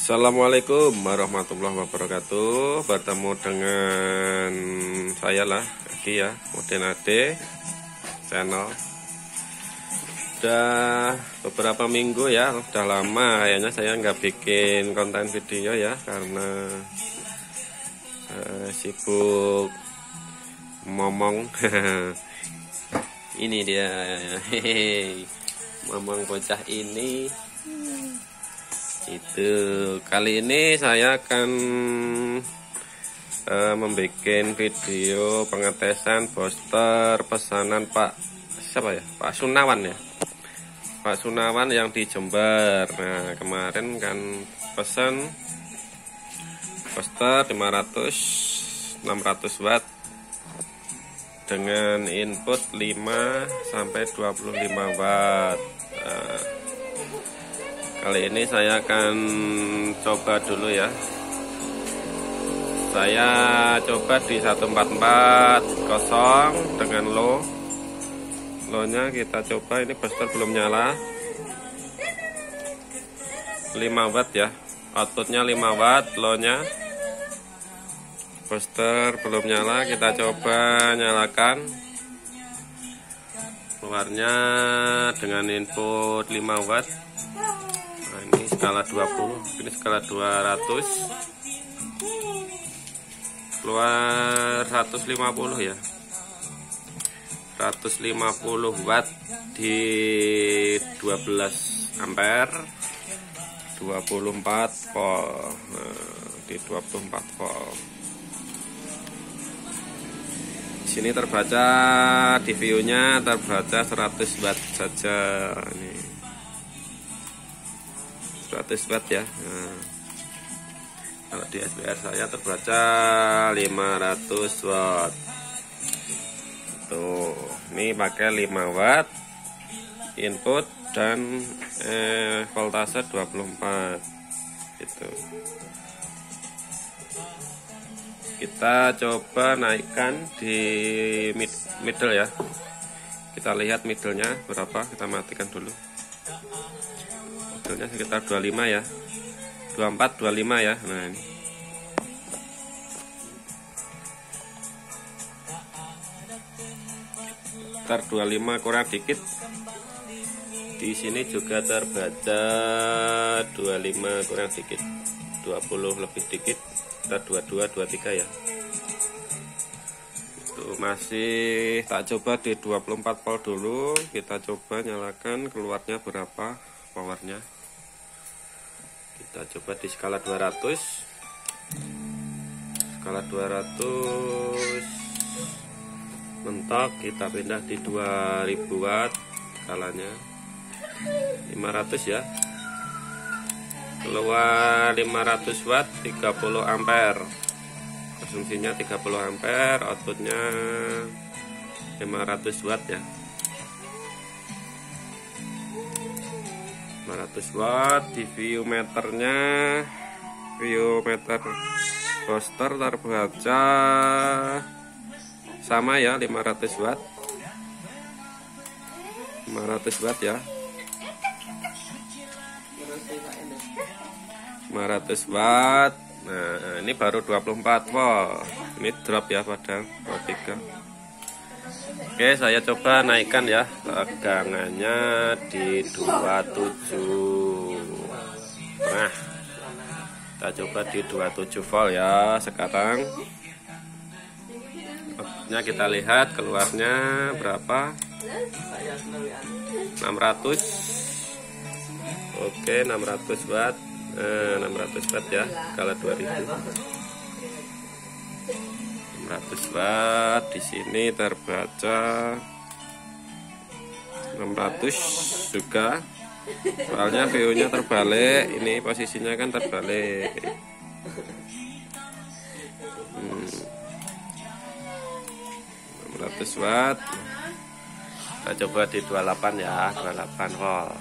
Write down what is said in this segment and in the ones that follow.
Assalamualaikum warahmatullahi wabarakatuh. Bertemu dengan saya lah lagi ya, Udin Ade channel. Udah beberapa minggu ya, udah lama kayaknya saya nggak bikin konten video ya, karena sibuk ngomong. Ini dia, hehehe, ngomong bocah ini. Itu kali ini saya akan membuat video pengetesan booster pesanan Pak siapa ya, Pak Sunawan ya, Pak Sunawan yang di Jember. Nah, kemarin kan pesan booster 500 600 watt dengan input 5 sampai 25 watt. Kali ini saya akan coba dulu ya. Saya coba di 1440 dengan low-nya kita coba. Ini booster belum nyala, 5 watt ya, outputnya 5 watt, low-nya booster belum nyala. Kita coba nyalakan, keluarnya dengan input 5 watt. Nah, ini skala 20, ini skala 200, keluar 150 ya, 150 watt di 12 ampere, 24 volt. Di 24 volt sini terbaca, di view-nya terbaca 100 watt saja. Ini 100 watt ya. Nah, kalau di SPR saya terbaca 500 watt. Tuh, ini pakai 5 watt input dan voltase 24 gitu. Kita coba naikkan di middle ya. Kita lihat middle-nya berapa, kita matikan dulu. Middle-nya sekitar 25 ya, 24 25 ya. Nah, ini sekitar 25 kurang dikit. Di sini juga terbaca 25 kurang dikit, 20 lebih dikit, kita 22 23 ya. Itu masih tak coba di 24 volt dulu. Kita coba nyalakan, keluarnya berapa powernya. Kita coba di skala 200, skala 200 mentok. Kita pindah di 2000 watt, skalanya 500 ya, keluar 500 watt, 30 ampere, konsumsinya 30 ampere, outputnya 500 watt ya, 500 watt. Di view meternya, view meter booster terbaca sama ya, 500 watt, 500 watt ya, 500 watt. Nah, ini baru 24 volt. Ini drop ya pada 23. Oke, saya coba naikkan ya, tegangannya di 27. Nah, kita coba di 27 volt ya sekarang. Outputnya kita lihat, keluarnya berapa, 600. Oke, 600 watt, 600 watt ya, skala 2000, 600 watt. Di sini terbaca 600 juga, soalnya view-nya terbalik. Ini posisinya kan terbalik. 600 watt. Kita coba di 28 ya, 28 volt.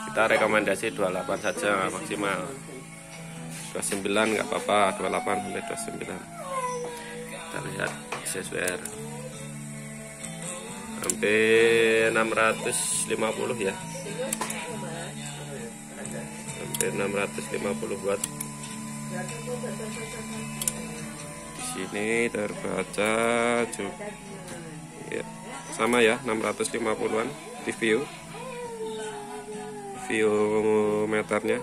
Kita rekomendasi 28 saja maksimal. 29 nggak apa-apa, 28 sampai 29. Kita lihat SPR hampir 650 ya, hampir 650 watt. Di sini terbaca juga ya, sama ya, 650-an di view meternya.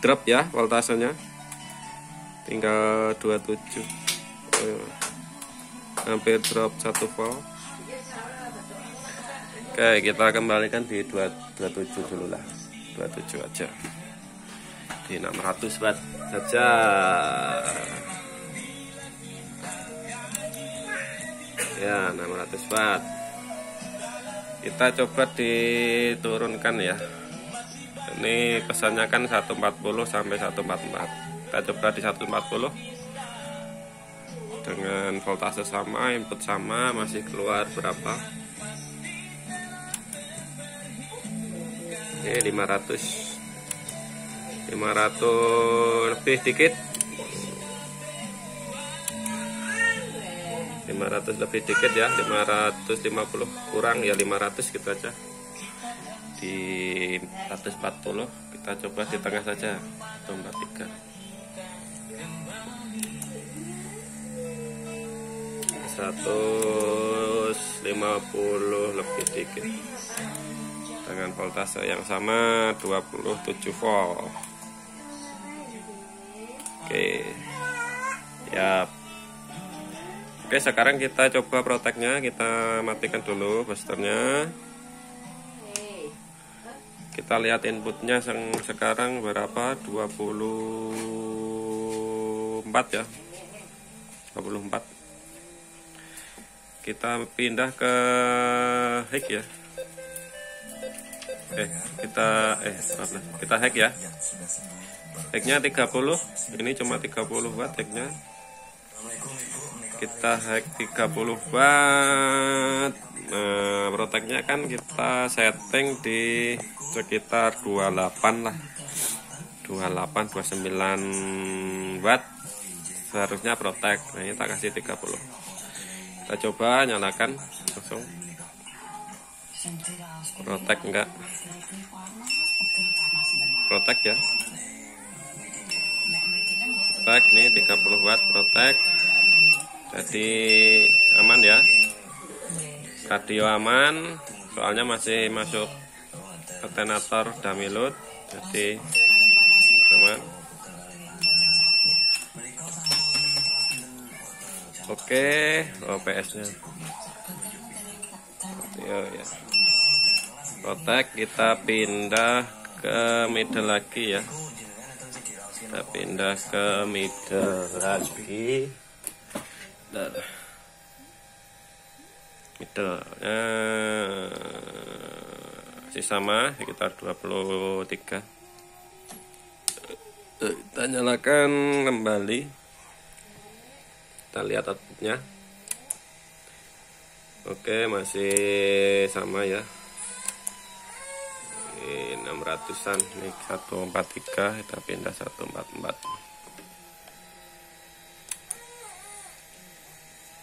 Drop ya voltasenya, tinggal 27, hampir drop 1 volt. Oke, kita kembalikan di 27 dulu lah, 27 aja, di 600 watt saja. Ya, 600 watt. Kita coba diturunkan ya. Ini pesannya kan 140 sampai 144. Kita coba di 140 dengan voltase sama, input sama, masih keluar berapa? Oke, 500 lebih dikit, 500 lebih dikit ya, 550 kurang ya, 500 gitu aja. Di 140 kita coba di tengah saja, 143. 150 lebih dikit dengan voltase yang sama, 27 volt. Oke ya. Oke, sekarang kita coba proteknya, kita matikan dulu boosternya. Kita lihat inputnya sekarang berapa, 24 ya, 24. Kita pindah ke hack ya. Kita hack ya. Hacknya 30, ini cuma 30 watt hacknya. Kita hack 30 watt. Nah, proteknya kan kita setting di sekitar 28 lah, 28 29 watt seharusnya protek. Nah, ini tak kasih 30. Kita coba nyalakan langsung. Protek enggak? Protek ya. Protek nih 30 watt protek. Jadi aman ya. Radio aman, soalnya masih masuk alternator dummy load, jadi aman. Oke, OPS-nya. Ya. Protek, kita pindah ke middle lagi ya. Kita pindah ke middle lagi. Middle masih sama sekitar 23. Kita nyalakan kembali, kita lihat outputnya. Oke, masih sama ya, ini 600-an, ini 143, kita pindah 144.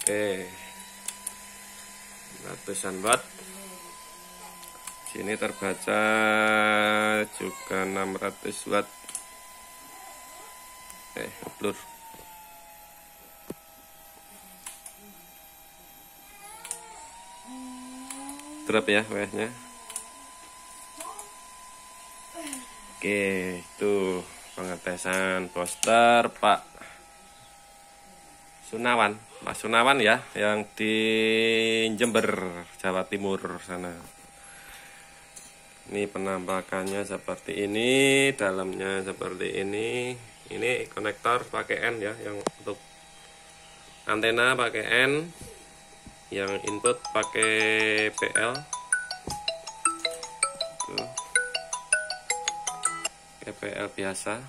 Oke, 100-an watt. Sini terbaca juga 600 watt. Blur. Drop ya WS-nya. Oke, itu pengetesan poster Pak Sunawan, Pak Sunawan ya, yang di Jember, Jawa Timur sana. Ini penampakannya seperti ini, dalamnya seperti ini. Ini konektor pakai N ya, yang untuk antena pakai N, yang input pakai PL. Tuh. PL biasa.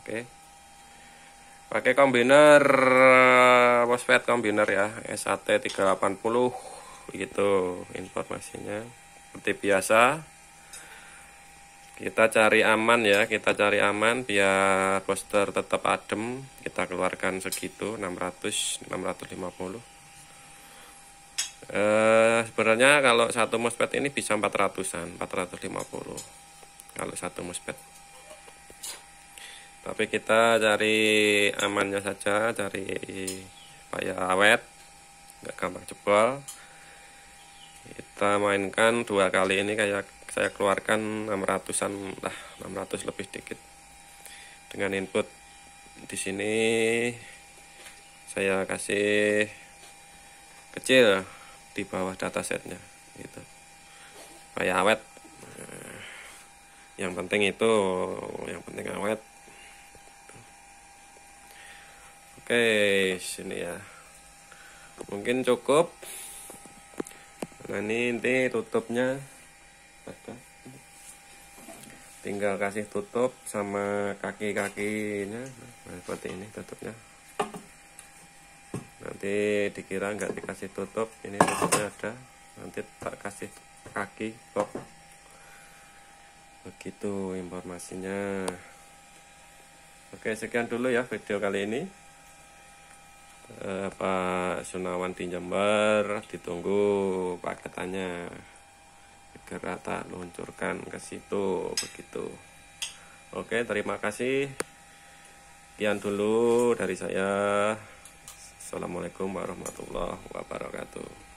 Oke. Pakai kombiner MOSFET kombiner ya, SAT 380 gitu informasinya. Seperti biasa. Kita cari aman ya, kita cari aman biar poster tetap adem. Kita keluarkan segitu 600 650. Sebenarnya kalau satu MOSFET ini bisa 400-an, 450 kalau satu MOSFET. Tapi kita cari amannya saja, cari supaya awet, nggak gampang jebol. Kita mainkan 2 kali ini kayak saya keluarkan 600-an lah, 600 lebih dikit. Dengan input di sini saya kasih kecil di bawah datasetnya gitu. Supaya awet. Yang penting itu, yang penting awet. Oke, sini ya. Mungkin cukup. Nah ini tutupnya. Tinggal kasih tutup sama kaki-kakinya. Nah, seperti ini tutupnya. Nanti dikira nggak dikasih tutup, ini tutupnya ada. Nanti tak kasih kaki kok. Begitu informasinya. Oke, sekian dulu ya video kali ini. Pak Sunawan di Jember, ditunggu paketannya segera tak luncurkan ke situ begitu. Oke, terima kasih. Sekian dulu dari saya. Assalamualaikum warahmatullahi wabarakatuh.